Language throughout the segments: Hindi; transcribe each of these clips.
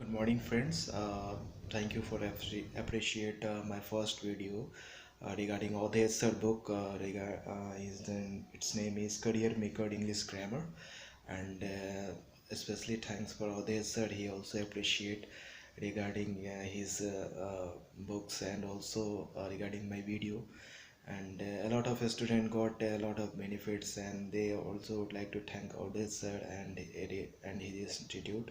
Good morning, friends. Thank you for appreciate my first video regarding Odhay sir book. Its name is Career Maker English Grammar, and especially thanks for Odhay sir. He also appreciate regarding his books and also regarding my video. And a lot of students got a lot of benefits, and they also would like to thank Odhay sir and his institute.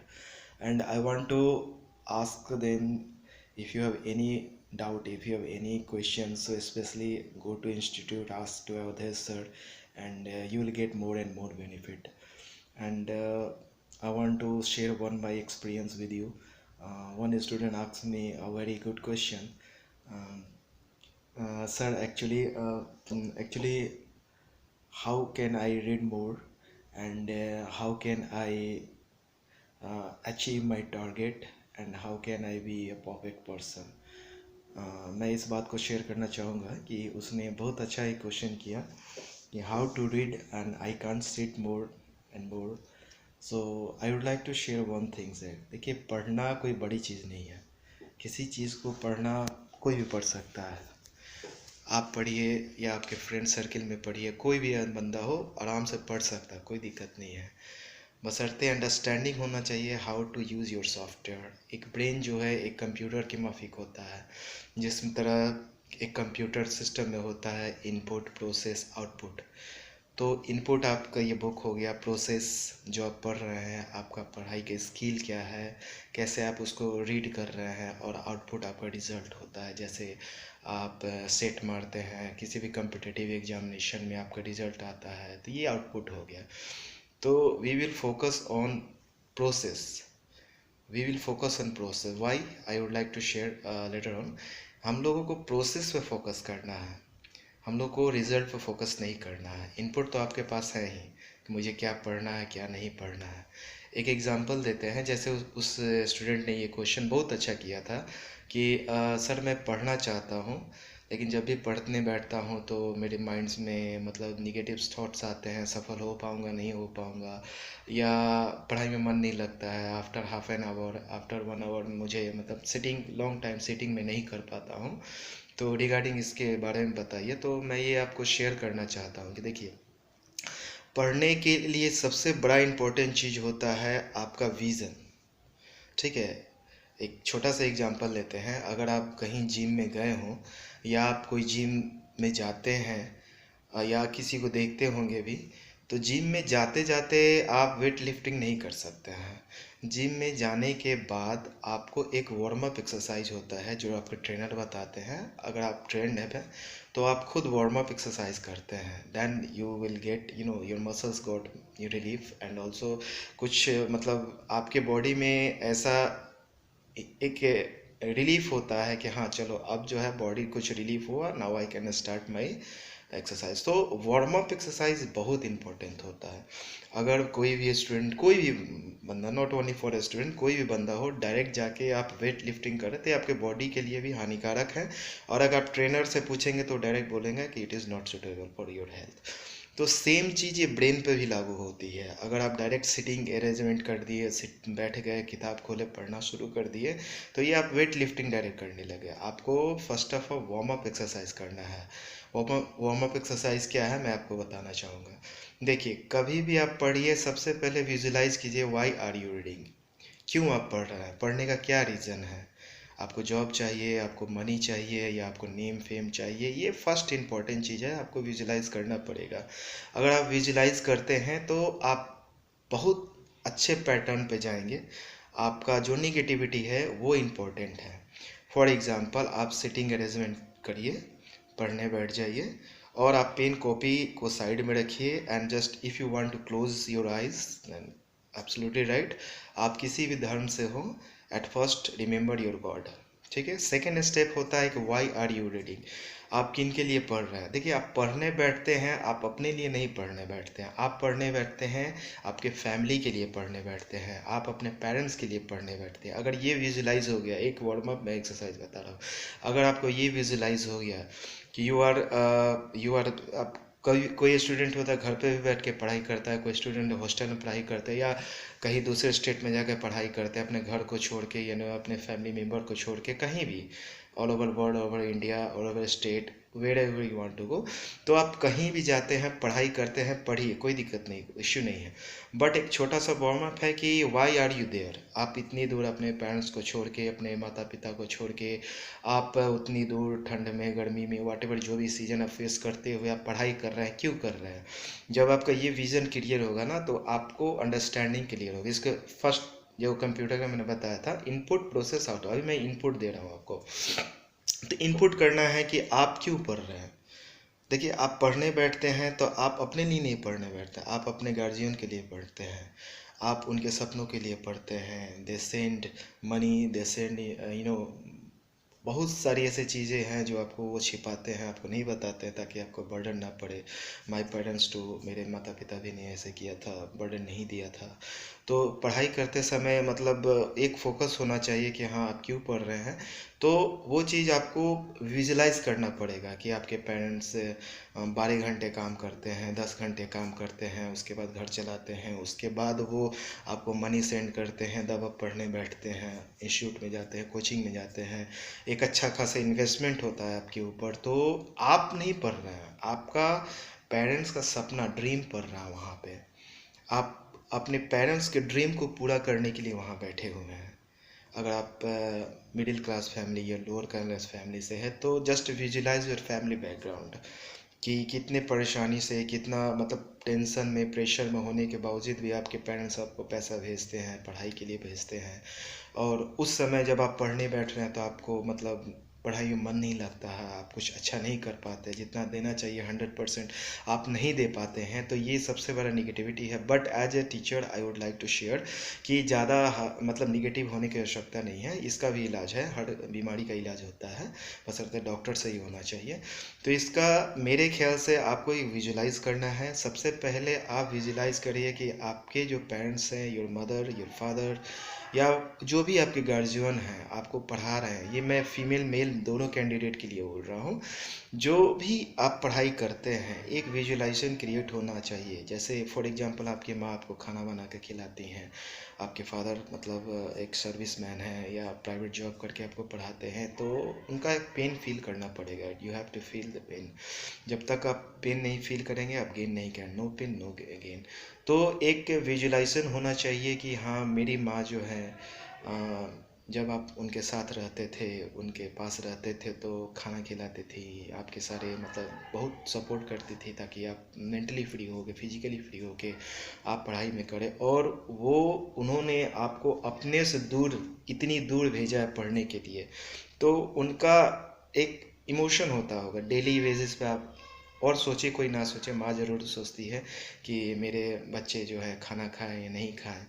And I want to ask them, if you have any doubt, if you have any questions, so especially go to institute, ask to others sir, and you will get more and more benefit. And I want to share one my experience with you. One student asked me a very good question. um, Sir, actually, how can I read more, and how can I achieve my target, and how can I be a perfect person. मैं इस बात को शेयर करना चाहूँगा कि उसने बहुत अच्छा एक क्वेश्चन किया कि how to read and I can't sit more and more. So I would like to share one thing है. देखिए, पढ़ना कोई बड़ी चीज़ नहीं है. किसी चीज़ को पढ़ना कोई भी पढ़ सकता है. आप पढ़िए या आपके फ्रेंड सर्किल में पढ़िए, कोई भी बंदा हो आराम से पढ़ सकता है, कोई दिक्कत नहीं है. बशर्ते अंडरस्टैंडिंग होना चाहिए how to use your software. एक ब्रेन जो है एक कंप्यूटर के माफिक होता है. जिस तरह एक कंप्यूटर सिस्टम में होता है इनपुट, प्रोसेस, आउटपुट. तो इनपुट आपका ये बुक हो गया. प्रोसेस जो आप पढ़ रहे हैं, आपका पढ़ाई के स्किल क्या है, कैसे आप उसको रीड कर रहे हैं. और आउटपुट आपका रिजल्ट होता है. जैसे आप सेट मारते हैं किसी भी कम्पिटिटिव एग्जामिनेशन में, आपका रिजल्ट आता है, तो ये आउटपुट हो गया. तो we will focus on process. We will focus on process. Why, I would like to share later on. हम लोगों को प्रोसेस पे फोकस करना है. हम लोग को रिज़ल्ट पे फोकस नहीं करना है. इनपुट तो आपके पास है ही कि मुझे क्या पढ़ना है, क्या नहीं पढ़ना है. एक एग्जांपल देते हैं. जैसे उस स्टूडेंट ने ये क्वेश्चन बहुत अच्छा किया था कि सर मैं पढ़ना चाहता हूँ, लेकिन जब भी पढ़ने बैठता हूँ तो मेरे माइंड्स में मतलब निगेटिव थॉट्स आते हैं. सफल हो पाऊँगा, नहीं हो पाऊँगा, या पढ़ाई में मन नहीं लगता है. After half an hour, after 1 hour मुझे मतलब सिटिंग, लॉन्ग टाइम सिटिंग में नहीं कर पाता हूँ. तो रिगार्डिंग इसके बारे में बताइए. तो मैं ये आपको शेयर करना चाहता हूँ कि देखिए, पढ़ने के लिए सबसे बड़ा इम्पोर्टेंट चीज़ होता है आपका विज़न. ठीक है. एक छोटा सा एग्जांपल लेते हैं. अगर आप कहीं जिम में गए हों, या आप कोई जिम में जाते हैं, या किसी को देखते होंगे भी, तो जिम में जाते जाते आप वेट लिफ्टिंग नहीं कर सकते हैं. जिम में जाने के बाद आपको एक वार्म अप एक्सरसाइज होता है जो आपके ट्रेनर बताते हैं. अगर आप ट्रेंड है तो आप खुद वार्म अप एक्सरसाइज करते हैं. Then you will get your muscles got relief. And also कुछ मतलब आपके बॉडी में ऐसा एक रिलीफ होता है कि हाँ चलो अब जो है बॉडी कुछ रिलीफ हुआ, now I can start my exercise. तो वार्म अप एक्सरसाइज बहुत इंपॉर्टेंट होता है. अगर कोई भी स्टूडेंट, कोई भी बंदा, not only for a student, कोई भी बंदा हो, डायरेक्ट जाके आप वेट लिफ्टिंग करें तो आपके बॉडी के लिए भी हानिकारक है. और अगर आप ट्रेनर से पूछेंगे तो डायरेक्ट बोलेंगे कि it is not suitable for your health. तो सेम चीज़ ये ब्रेन पे भी लागू होती है. अगर आप डायरेक्ट सिटिंग अरेंजमेंट कर दिए, बैठ गए, किताब खोले, पढ़ना शुरू कर दिए, तो ये आप वेट लिफ्टिंग डायरेक्ट करने लगे. आपको first of all warm up exercise करना है. वार्म अप एक्सरसाइज क्या है मैं आपको बताना चाहूँगा. देखिए, कभी भी आप पढ़िए, सबसे पहले विजुलाइज कीजिए वाई आर यू रीडिंग. क्यों आप पढ़ रहे हैं, पढ़ने का क्या रीज़न है. आपको जॉब चाहिए, आपको मनी चाहिए, या आपको नेम फेम चाहिए. ये फर्स्ट इंपॉर्टेंट चीज़ है, आपको विजुलाइज करना पड़ेगा. अगर आप विजुलाइज करते हैं तो आप बहुत अच्छे पैटर्न पे जाएंगे. आपका जो निगेटिविटी है वो इम्पोर्टेंट है. फॉर एग्ज़ाम्पल, आप सिटिंग अरेंजमेंट करिए, पढ़ने बैठ जाइए, और आप पेन कॉपी को साइड में रखिए. And just if you want to close your eyes, absolutely right. आप किसी भी धर्म से हो, at first remember your God. ठीक है. सेकेंड स्टेप होता है कि वाई आर यू रीडिंग. आप किन के लिए पढ़ रहे हैं. देखिए, आप पढ़ने बैठते हैं, आप अपने लिए नहीं पढ़ने बैठते हैं. आप पढ़ने बैठते हैं आपके फैमिली के लिए पढ़ने बैठते हैं, आप अपने पेरेंट्स के लिए पढ़ने बैठते हैं. अगर ये विजुलाइज हो गया, एक वार्म अप मैं एक्सरसाइज बता रहा हूँ, अगर आपको ये विजुलाइज हो गया कि यू आर आप, कोई स्टूडेंट होता है घर पे भी बैठ के पढ़ाई करता है, कोई स्टूडेंट हॉस्टल में पढ़ाई करता है, या कहीं दूसरे स्टेट में जाकर पढ़ाई करते हैं, अपने घर को छोड़ के, अपने फैमिली मेम्बर को छोड़ के, कहीं भी, all over world, over India, all over state, wherever you want to go, तो आप कहीं भी जाते हैं, पढ़ाई करते हैं, पढ़िए, कोई दिक्कत नहीं, इश्यू नहीं है। बट एक छोटा सा वार्म अप है कि वाई आर यू देयर, आप इतनी दूर अपने पेरेंट्स को छोड़ के, अपने माता पिता को छोड़ के, आप उतनी दूर ठंड में, गर्मी में, वाट एवर जो भी सीजन आप फेस करते हुए आप पढ़ाई कर रहे हैं, क्यों कर रहे हैं? जब आपका ये विज़न क्लियर होगा ना, तो आपको अंडरस्टैंडिंग क्लियर होगी। इसके फर्स्ट जो कंप्यूटर का मैंने बताया था, इनपुट प्रोसेस आउट, अभी मैं इनपुट दे रहा हूँ आपको। तो इनपुट करना है कि आप क्यों पढ़ रहे हैं। देखिए, आप पढ़ने बैठते हैं तो आप अपने लिए नहीं पढ़ने बैठते, आप अपने गार्जियन के लिए पढ़ते हैं, आप उनके सपनों के लिए पढ़ते हैं। They send money, they send बहुत सारी ऐसी चीज़ें हैं जो आपको वो छिपाते हैं, आपको नहीं बताते हैं, ताकि आपको बर्डन ना पड़े। माई पेरेंट्स टू, मेरे माता पिता भी ने ऐसे किया था, बर्डन नहीं दिया था। तो पढ़ाई करते समय मतलब एक फोकस होना चाहिए कि हाँ, आप क्यों पढ़ रहे हैं। तो वो चीज़ आपको विजुलाइज करना पड़ेगा कि आपके पेरेंट्स 12 घंटे काम करते हैं, 10 घंटे काम करते हैं, उसके बाद घर चलाते हैं, उसके बाद वो आपको मनी सेंड करते हैं, तब आप पढ़ने बैठते हैं, इंस्टीट्यूट में जाते हैं, कोचिंग में जाते हैं, एक अच्छा खासा इन्वेस्टमेंट होता है आपके ऊपर। तो आप नहीं पढ़ रहे हैं, आपका पेरेंट्स का सपना, ड्रीम पढ़ रहा है वहाँ पे। आप अपने पेरेंट्स के ड्रीम को पूरा करने के लिए वहाँ बैठे हुए हैं। अगर आप मिडिल क्लास फैमिली या लोअर क्लास फैमिली से है, तो just visualise your family background, कि कितने परेशानी से, कितना मतलब टेंशन में, प्रेशर में होने के बावजूद भी आपके पेरेंट्स आपको पैसा भेजते हैं, पढ़ाई के लिए भेजते हैं। और उस समय जब आप पढ़ने बैठ रहे हैं तो आपको मतलब पढ़ाई में मन नहीं लगता है, आप कुछ अच्छा नहीं कर पाते, जितना देना चाहिए 100% आप नहीं दे पाते हैं। तो ये सबसे बड़ा निगेटिविटी है। But as a teacher I would like to share कि ज़्यादा मतलब निगेटिव होने की आवश्यकता नहीं है, इसका भी इलाज है, हर बीमारी का इलाज होता है, बशर्ते डॉक्टर से ही होना चाहिए। तो इसका मेरे ख्याल से आपको एक विजुलाइज करना है। सबसे पहले आप विजुलाइज करिए कि आपके जो पेरेंट्स हैं, योर मदर, योर फादर, या जो भी आपके गार्जियन हैं आपको पढ़ा रहे हैं, ये मैं फीमेल मेल दोनों कैंडिडेट के लिए बोल रहा हूँ, जो भी आप पढ़ाई करते हैं, एक विजुलाइजेशन क्रिएट होना चाहिए। जैसे फॉर एग्जांपल आपकी माँ आपको खाना बना के खिलाती हैं, आपके फादर मतलब एक सर्विसमैन है या प्राइवेट जॉब करके आपको पढ़ाते हैं, तो उनका एक पेन फील करना पड़ेगा। You have to feel the pain. जब तक आप पेन नहीं फील करेंगे, आप गेन नहीं करें। No pain no gain. तो एक विजुलाइजेशन होना चाहिए कि हाँ, मेरी माँ जो है जब आप उनके साथ रहते थे, उनके पास रहते थे, तो खाना खिलाती थी, आपके सारे मतलब बहुत सपोर्ट करती थी, ताकि आप मेंटली फ्री हो के, फिजिकली फ्री हो के आप पढ़ाई में करें। और वो उन्होंने आपको अपने से दूर, इतनी दूर भेजा है पढ़ने के लिए, तो उनका एक इमोशन होता होगा डेली बेसिस पे। आप और सोचे कोई ना सोचे, माँ ज़रूर सोचती है कि मेरे बच्चे जो है खाना खाएं या नहीं खाएं।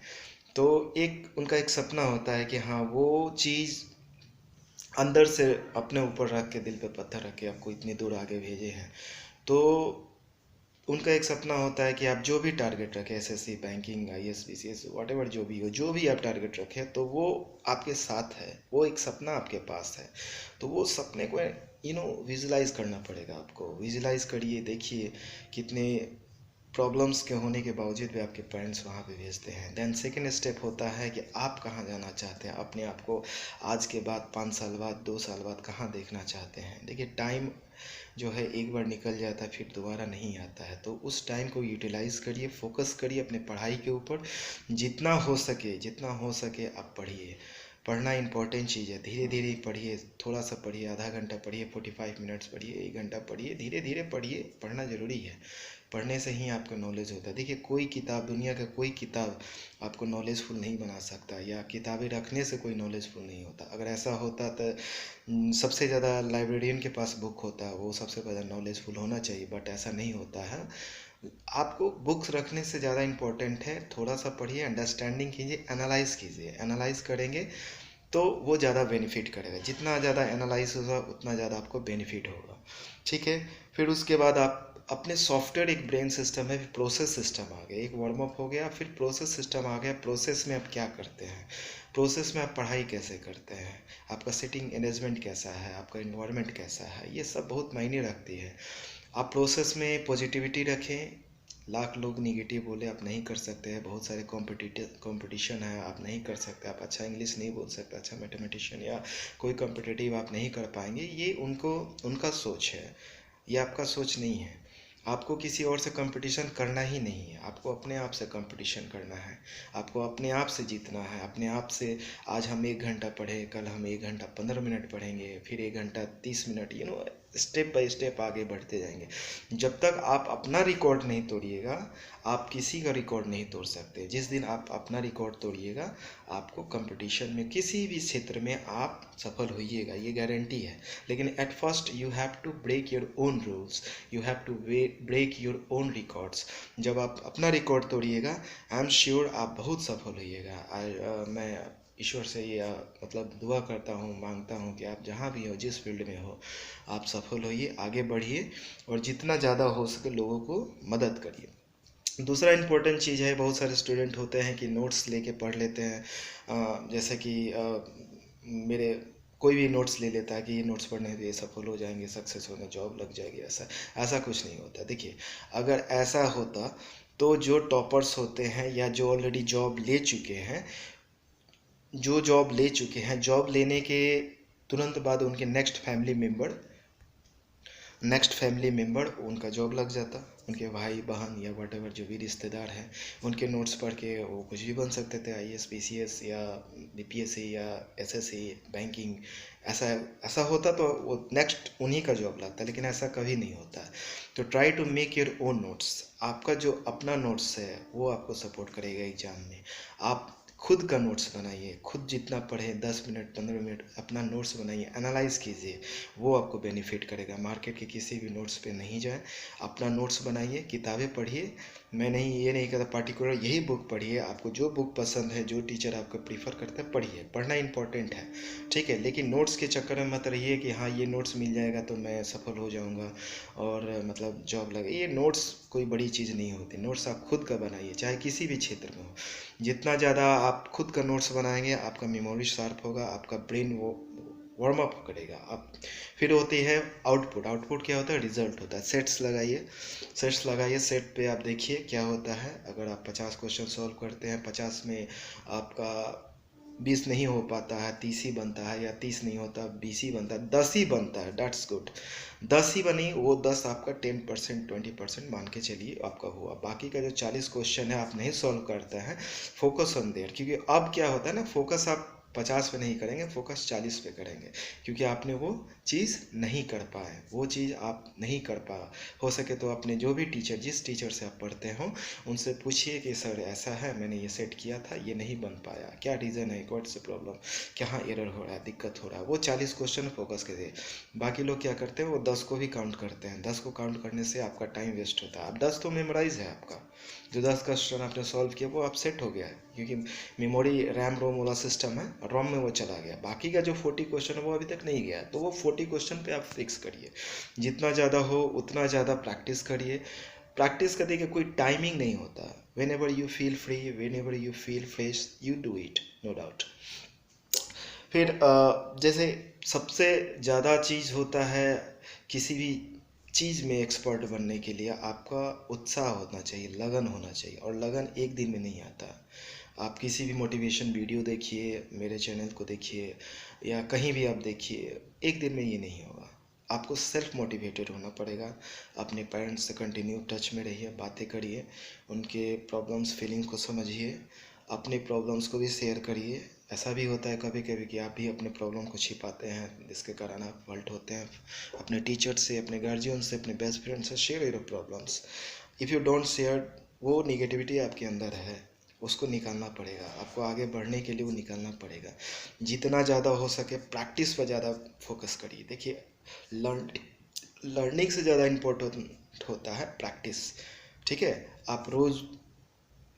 तो एक उनका एक सपना होता है कि हाँ, वो चीज़ अंदर से अपने ऊपर रख के, दिल पे पत्थर रख के आपको इतनी दूर आगे भेजे हैं। तो उनका एक सपना होता है कि आप जो भी टारगेट रखें, SSC, banking, IAS, BCS, whatever जो भी हो, जो भी आप टारगेट रखें, तो वो आपके साथ है, वो एक सपना आपके पास है। तो वो सपने को विजुलाइज करना पड़ेगा आपको। विजुलाइज करिए, देखिए कितने प्रॉब्लम्स के होने के बावजूद भी आपके पेरेंट्स वहाँ पे भेजते हैं। देन सेकेंड स्टेप होता है कि आप कहाँ जाना चाहते हैं, अपने आप को आज के बाद, 5 साल बाद, 2 साल बाद कहाँ देखना चाहते हैं। देखिए, टाइम जो है एक बार निकल जाता है, फिर दोबारा नहीं आता है। तो उस टाइम को यूटिलाइज करिए, फोकस करिए अपने पढ़ाई के ऊपर। जितना हो सके, जितना हो सके आप पढ़िए। पढ़ना इंपॉर्टेंट चीज़ है। धीरे धीरे पढ़िए, थोड़ा सा पढ़िए, आधा घंटा पढ़िए, 45 मिनट्स पढ़िए, 1 घंटा पढ़िए, धीरे धीरे पढ़िए। पढ़ना ज़रूरी है, पढ़ने से ही आपका नॉलेज होता है। देखिए, कोई किताब, दुनिया का कोई किताब आपको नॉलेजफुल नहीं बना सकता, या किताबें रखने से कोई नॉलेजफुल नहीं होता। अगर ऐसा होता तो सबसे ज़्यादा लाइब्रेरियन के पास बुक होता है, वो सबसे ज़्यादा नॉलेजफुल होना चाहिए। बट ऐसा नहीं होता है। आपको बुक्स रखने से ज़्यादा इम्पोर्टेंट है, थोड़ा सा पढ़िए, अंडरस्टैंडिंग कीजिए, एनालाइज कीजिए। एनालाइज करेंगे तो वो ज़्यादा बेनिफिट करेगा। जितना ज़्यादा एनालाइज होगा, उतना ज़्यादा आपको बेनिफिट होगा। ठीक है। फिर उसके बाद आप अपने सॉफ्टवेयर, एक ब्रेन सिस्टम है, प्रोसेस सिस्टम आ गया, एक वार्म अप हो गया, फिर प्रोसेस सिस्टम आ गया। प्रोसेस में आप क्या करते हैं, प्रोसेस में आप पढ़ाई कैसे करते हैं, आपका सिटिंग अरेंजमेंट कैसा है, आपका इन्वायरमेंट कैसा है, ये सब बहुत मायने रखती है। आप प्रोसेस में पॉजिटिविटी रखें, लाख लोग निगेटिव बोले आप नहीं कर सकते हैं, बहुत सारे कंपटीशन है आप नहीं कर सकते, आप अच्छा इंग्लिश नहीं बोल सकते, अच्छा मैथमेटिशियन या कोई कॉम्पिटिटिव आप नहीं कर पाएंगे, ये उनका सोच है, ये आपका सोच नहीं है। आपको किसी और से कंपटीशन करना ही नहीं है, आपको अपने आप से कंपटीशन करना है, आपको अपने आप से जीतना है, अपने आप से। आज हम 1 घंटा पढ़े, कल हम 1 घंटा 15 मिनट पढ़ेंगे, फिर 1 घंटा 30 मिनट, स्टेप बाय स्टेप आगे बढ़ते जाएंगे। जब तक आप अपना रिकॉर्ड नहीं तोड़िएगा, आप किसी का रिकॉर्ड नहीं तोड़ सकते। जिस दिन आप अपना रिकॉर्ड तोड़िएगा, आपको कंपटीशन में किसी भी क्षेत्र में आप सफल होइएगा, ये गारंटी है। लेकिन at first you have to break your own rules, you have to break your own records. जब आप अपना रिकॉर्ड तोड़िएगा, आई एम श्योर आप बहुत सफल होइएगा। मैं ईश्वर से ये मतलब दुआ करता हूँ, मांगता हूँ कि आप जहाँ भी हो, जिस फील्ड में हो, आप सफल होइए, आगे बढ़िए और जितना ज़्यादा हो सके लोगों को मदद करिए। दूसरा इम्पोर्टेंट चीज़ है, बहुत सारे स्टूडेंट होते हैं कि नोट्स लेके पढ़ लेते हैं। जैसे कि मेरे कोई भी नोट्स ले लेता है कि ये नोट्स पढ़ने से ये सफल हो जाएंगे, सक्सेस होंगे, जॉब लग जाएगी। ऐसा कुछ नहीं होता। देखिए, अगर ऐसा होता तो जो टॉपर्स होते हैं या जो ऑलरेडी जॉब ले चुके हैं, जॉब लेने के तुरंत बाद उनके नेक्स्ट फैमिली मेम्बर उनका जॉब लग जाता, उनके भाई बहन या वट एवर जो भी रिश्तेदार हैं, उनके नोट्स पढ़ के वो कुछ भी बन सकते थे, IAS PCS या BPSC या SSC बैंकिंग। ऐसा होता तो वो नेक्स्ट उन्हीं का जॉब लगता, लेकिन ऐसा कभी नहीं होता है। तो try to make your own notes. आपका जो अपना नोट्स है वो आपको सपोर्ट करेगा एग्जाम में। आप खुद का नोट्स बनाइए, खुद जितना पढ़े 10 मिनट 15 मिनट अपना नोट्स बनाइए, एनालाइज कीजिए, वो आपको बेनिफिट करेगा। मार्केट के किसी भी नोट्स पे नहीं जाए, अपना नोट्स बनाइए, किताबें पढ़िए। मैं ये नहीं कहता पार्टिकुलर यही बुक पढ़िए, आपको जो बुक पसंद है, जो टीचर आपको प्रीफर करता है, पढ़िए, पढ़ना इंपॉर्टेंट है, ठीक है। लेकिन नोट्स के चक्कर में मत रहिए कि हाँ ये नोट्स मिल जाएगा तो मैं सफल हो जाऊँगा और मतलब जॉब लगे। ये नोट्स कोई बड़ी चीज़ नहीं होती। नोट्स आप खुद का बनाइए, चाहे किसी भी क्षेत्र में हो। जितना ज़्यादा आप खुद का नोट्स बनाएंगे, आपका मेमोरी शार्प होगा, आपका ब्रेन वो वार्म अप करेगा। आप फिर होती है आउटपुट क्या होता है? रिजल्ट होता है। सेट्स लगाइए, सेट पे आप देखिए क्या होता है। अगर आप 50 क्वेश्चन सॉल्व करते हैं, 50 में आपका 20 नहीं हो पाता है, 30 ही बनता है, या 30 नहीं होता 20 ही बनता है, 10 ही बनता है, दैट्स गुड। 10 ही बनी, वो 10 आपका 10% 20% मान के चलिए आपका हुआ। बाकी का जो 40 क्वेश्चन है आप नहीं सॉल्व करते हैं, फोकस ऑन देयर। क्योंकि अब क्या होता है ना, फोकस आप 50 पे नहीं करेंगे, फोकस 40 पे करेंगे, क्योंकि आपने वो चीज़ नहीं कर पाए, वो चीज़ आप नहीं कर पा। हो सके तो अपने जो भी टीचर, जिस टीचर से आप पढ़ते हो, उनसे पूछिए कि सर ऐसा है, मैंने ये सेट किया था, ये नहीं बन पाया, क्या रीज़न है, व्हाट्स द प्रॉब्लम, कहाँ एरर हो रहा है, दिक्कत हो रहा है। वो 40 क्वेश्चन फोकस कीजिए। बाकी लोग क्या करते हैं, वो 10 को भी काउंट करते हैं। 10 को काउंट करने से आपका टाइम वेस्ट होता है। अब 10 तो मेमोराइज है आपका, जो 10 क्वेश्चन आपने सॉल्व किया वो आप सेट हो गया है, क्योंकि मेमोरी रैम रोम वाला सिस्टम है, रोम में वो चला गया। बाकी का जो 40 क्वेश्चन है वो अभी तक नहीं गया, तो वो 40 क्वेश्चन पे आप फिक्स करिए। जितना ज़्यादा हो उतना ज़्यादा प्रैक्टिस करिए। प्रैक्टिस करने का कोई टाइमिंग नहीं होता। Whenever you feel free, whenever you feel fresh, you do it, no doubt. फिर जैसे सबसे ज़्यादा चीज़ होता है किसी भी चीज़ में एक्सपर्ट बनने के लिए, आपका उत्साह होना चाहिए, लगन होना चाहिए। और लगन एक दिन में नहीं आता। आप किसी भी मोटिवेशन वीडियो देखिए, मेरे चैनल को देखिए या कहीं भी आप देखिए, एक दिन में ये नहीं होगा। आपको सेल्फ मोटिवेटेड होना पड़ेगा। अपने पेरेंट्स से कंटिन्यू टच में रहिए, बातें करिए, उनके प्रॉब्लम्स फीलिंग्स को समझिए, अपने प्रॉब्लम्स को भी शेयर करिए। ऐसा भी होता है कभी कभी कि आप भी अपने प्रॉब्लम को छिपाते हैं, जिसके कारण आप हर्ट होते हैं। अपने टीचर से, अपने गार्जियन से, अपने बेस्ट फ्रेंड से share your problems. If you don't share, वो निगेटिविटी आपके अंदर है, उसको निकालना पड़ेगा। आपको आगे बढ़ने के लिए वो निकालना पड़ेगा। जितना ज़्यादा हो सके प्रैक्टिस पर ज़्यादा फोकस करिए। देखिए, लर्निंग से ज़्यादा इम्पोर्टेंट होता है प्रैक्टिस, ठीक है। आप रोज़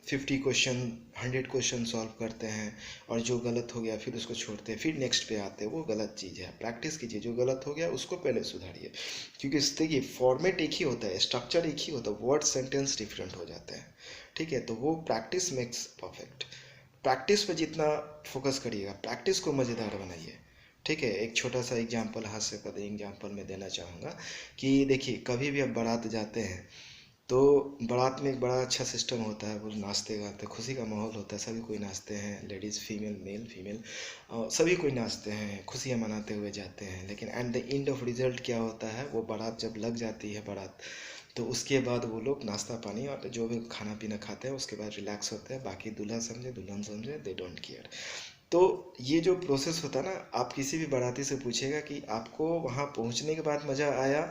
50 क्वेश्चन 100 क्वेश्चन सॉल्व करते हैं और जो गलत हो गया फिर उसको छोड़ते हैं, फिर नेक्स्ट पे आते हैं, वो गलत चीज़ है। प्रैक्टिस कीजिए, जो गलत हो गया उसको पहले सुधारिए। क्योंकि देखिए, फॉर्मेट एक ही होता है, स्ट्रक्चर एक ही होता है, वर्ड सेंटेंस डिफरेंट हो जाते हैं, ठीक है। तो वो प्रैक्टिस मेक्स परफेक्ट। प्रैक्टिस पे जितना फोकस करिएगा, प्रैक्टिस को मज़ेदार बनाइए, ठीक है। एक छोटा सा एग्जाम्पल, हास्यपद एग्जाम्पल मैं देना चाहूँगा कि देखिए, कभी भी आप बारात जाते हैं तो बारात में एक बड़ा अच्छा सिस्टम होता है, वो नाचते गाते, खुशी का माहौल होता है, सभी कोई नाचते हैं, लेडीज़ फीमेल मेल फीमेल सभी कोई नाचते हैं, खुशियाँ मनाते हुए जाते हैं। लेकिन at the end of result क्या होता है, वो बारात जब लग जाती है बारात, तो उसके बाद वो लोग नाश्ता पानी और जो भी खाना पीना खाते हैं उसके बाद रिलैक्स होते हैं, बाकी दूल्हा समझे दुल्हन समझे, दे डोंट केयर। तो ये जो प्रोसेस होता है ना, आप किसी भी बाराती से पूछेगा कि आपको वहाँ पहुँचने के बाद मज़ा आया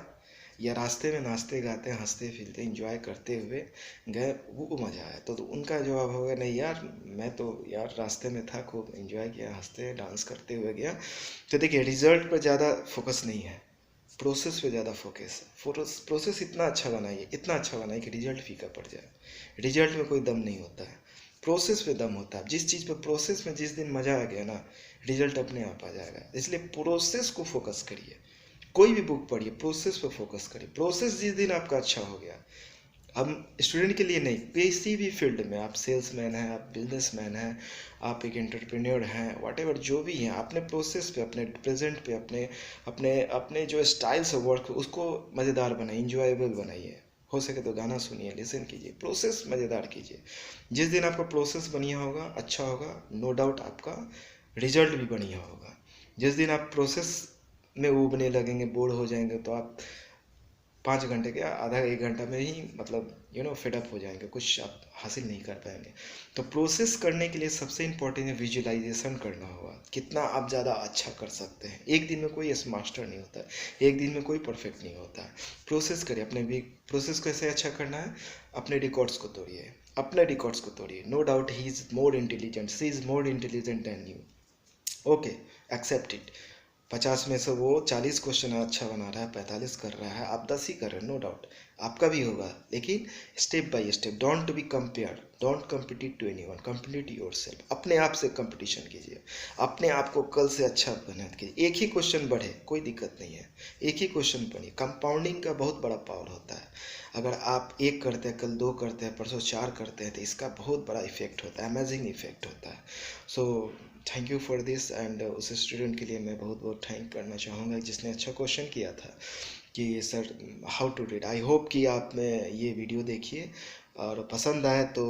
या रास्ते में नाचते गाते हंसते खेलते इंजॉय करते हुए गए वो मज़ा आया, तो उनका जवाब होगा नहीं यार, मैं तो यार रास्ते में था, खूब इंजॉय किया, हंसते डांस करते हुए गया। तो देखिए रिजल्ट पर ज़्यादा फोकस नहीं है, प्रोसेस पे ज़्यादा फोकस है। प्रोसेस इतना अच्छा बनाइए, इतना अच्छा बनाइए कि रिजल्ट फीका पड़ जाए। रिजल्ट में कोई दम नहीं होता है, प्रोसेस पे दम होता है। जिस चीज़ पे प्रोसेस में जिस दिन मज़ा आ गया ना, रिजल्ट अपने आप आ जाएगा। इसलिए प्रोसेस को फोकस करिए, कोई भी बुक पढ़िए, प्रोसेस पे फोकस करिए। प्रोसेस जिस दिन आपका अच्छा हो गया, हम स्टूडेंट के लिए नहीं, किसी भी फील्ड में, आप सेल्समैन हैं, आप बिजनेसमैन हैं, आप एक एंटरप्रेन्योर हैं, व्हाटएवर जो भी हैं, अपने प्रोसेस पे, अपने प्रेजेंट पे, अपने अपने अपने जो स्टाइल्स ऑफ वर्क उसको मज़ेदार बनाइए, इंजॉयबल बनाइए। हो सके तो गाना सुनिए, लिसन कीजिए, प्रोसेस मज़ेदार कीजिए। जिस दिन आपका प्रोसेस बढ़िया होगा, अच्छा होगा, नो डाउट आपका रिजल्ट भी बढ़िया होगा। जिस दिन आप प्रोसेस में उबने लगेंगे, बोर हो जाएंगे, तो आप 5 घंटे के आधा एक घंटा में ही मतलब फेडअप हो जाएंगे, कुछ आप हासिल नहीं कर पाएंगे। तो प्रोसेस करने के लिए सबसे इम्पोर्टेंट है विजुअलाइजेशन करना होगा, कितना आप ज़्यादा अच्छा कर सकते हैं। एक दिन में कोई मास्टर नहीं होता है, एक दिन में कोई परफेक्ट नहीं होता है। प्रोसेस करिए, अपने भी प्रोसेस को ऐसे अच्छा करना है, अपने रिकॉर्ड्स को तोड़िए, अपने रिकॉर्ड्स को तोड़िए। No doubt he is more intelligent, she is more intelligent than you, okay, accept it. 50 में से वो 40 क्वेश्चन अच्छा बना रहा है, 45 कर रहा है, आप 10 ही कर रहे हैं, नो डाउट आपका भी होगा। लेकिन step by step, don't be compare, don't compete to anyone, compete yourself. अपने आप से कंपटीशन कीजिए, अपने आप को कल से अच्छा मेहनत कीजिए। एक ही क्वेश्चन बढ़े कोई दिक्कत नहीं है, एक ही क्वेश्चन पढ़िए। कंपाउंडिंग का बहुत बड़ा पावर होता है। अगर आप एक करते हैं, कल 2 करते हैं, परसों 4 करते हैं, तो इसका बहुत बड़ा इफेक्ट होता है, अमेजिंग इफेक्ट होता है। So thank you for this. And उस स्टूडेंट के लिए मैं बहुत बहुत थैंक करना चाहूँगा जिसने अच्छा क्वेश्चन किया था कि sir how to read. I hope कि आपने ये वीडियो देखिए और पसंद आए तो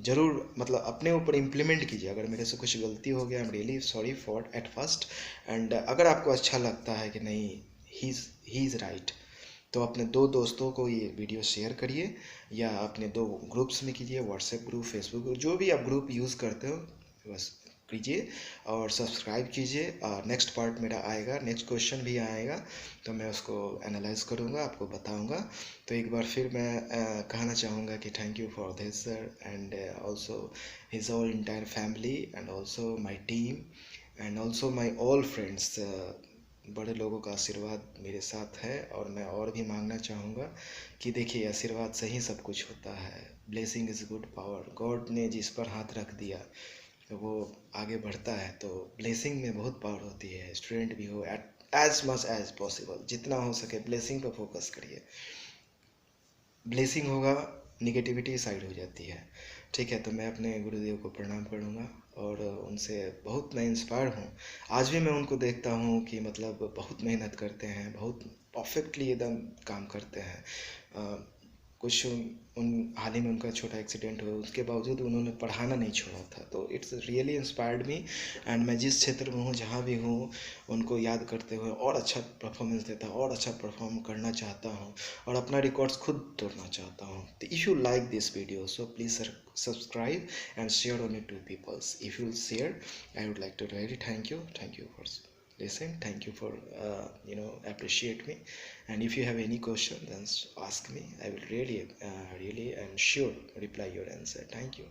ज़रूर मतलब अपने ऊपर इम्प्लीमेंट कीजिए। अगर मेरे से कुछ गलती हो गया, I am really sorry for at first. And अगर आपको अच्छा लगता है कि नहीं ही इज़ राइट, तो अपने 2 दोस्तों को ये वीडियो शेयर करिए या अपने 2 ग्रुप्स में कीजिए, व्हाट्सएप ग्रुप, फेसबुक ग्रुप, जो भी आप ग्रुप यूज़ करते हो बस कीजिए और सब्सक्राइब कीजिए। और नेक्स्ट पार्ट मेरा आएगा, नेक्स्ट क्वेश्चन भी आएगा, तो मैं उसको एनालाइज करूँगा, आपको बताऊँगा। तो एक बार फिर मैं कहना चाहूँगा कि thank you for this sir and also his all entire family and also my team and also my all friends. बड़े लोगों का आशीर्वाद मेरे साथ है और मैं और भी मांगना चाहूँगा कि देखिए आशीर्वाद से ही सब कुछ होता है। Blessing is good power, God ने जिस पर हाथ रख दिया तो वो आगे बढ़ता है। तो ब्लेसिंग में बहुत पावर होती है। स्टूडेंट भी हो, at as much as possible जितना हो सके ब्लेसिंग पर फोकस करिए। ब्लेसिंग होगा, निगेटिविटी साइड हो जाती है। ठीक है, तो मैं अपने गुरुदेव को प्रणाम करूँगा और उनसे बहुत मैं इंस्पायर हूँ। आज भी मैं उनको देखता हूँ कि मतलब बहुत मेहनत करते हैं, बहुत परफेक्टली एकदम काम करते हैं। कुछ उन हाल ही में उनका छोटा एक्सीडेंट हुआ, उसके बावजूद उन्होंने पढ़ाना नहीं छोड़ा था। तो it's really inspired me. And मैं जिस क्षेत्र में हूँ, जहाँ भी हूँ, उनको याद करते हुए और अच्छा परफॉर्मेंस देता और अच्छा परफॉर्म करना चाहता हूँ और अपना रिकॉर्ड्स खुद तोड़ना चाहता हूँ। तो if you like this video so please subscribe and share on it to peoples. If you'll share, I would like to really thank you for listen, thank you for appreciate me. And if you have any question then ask me, I will really and sure reply your answer. Thank you.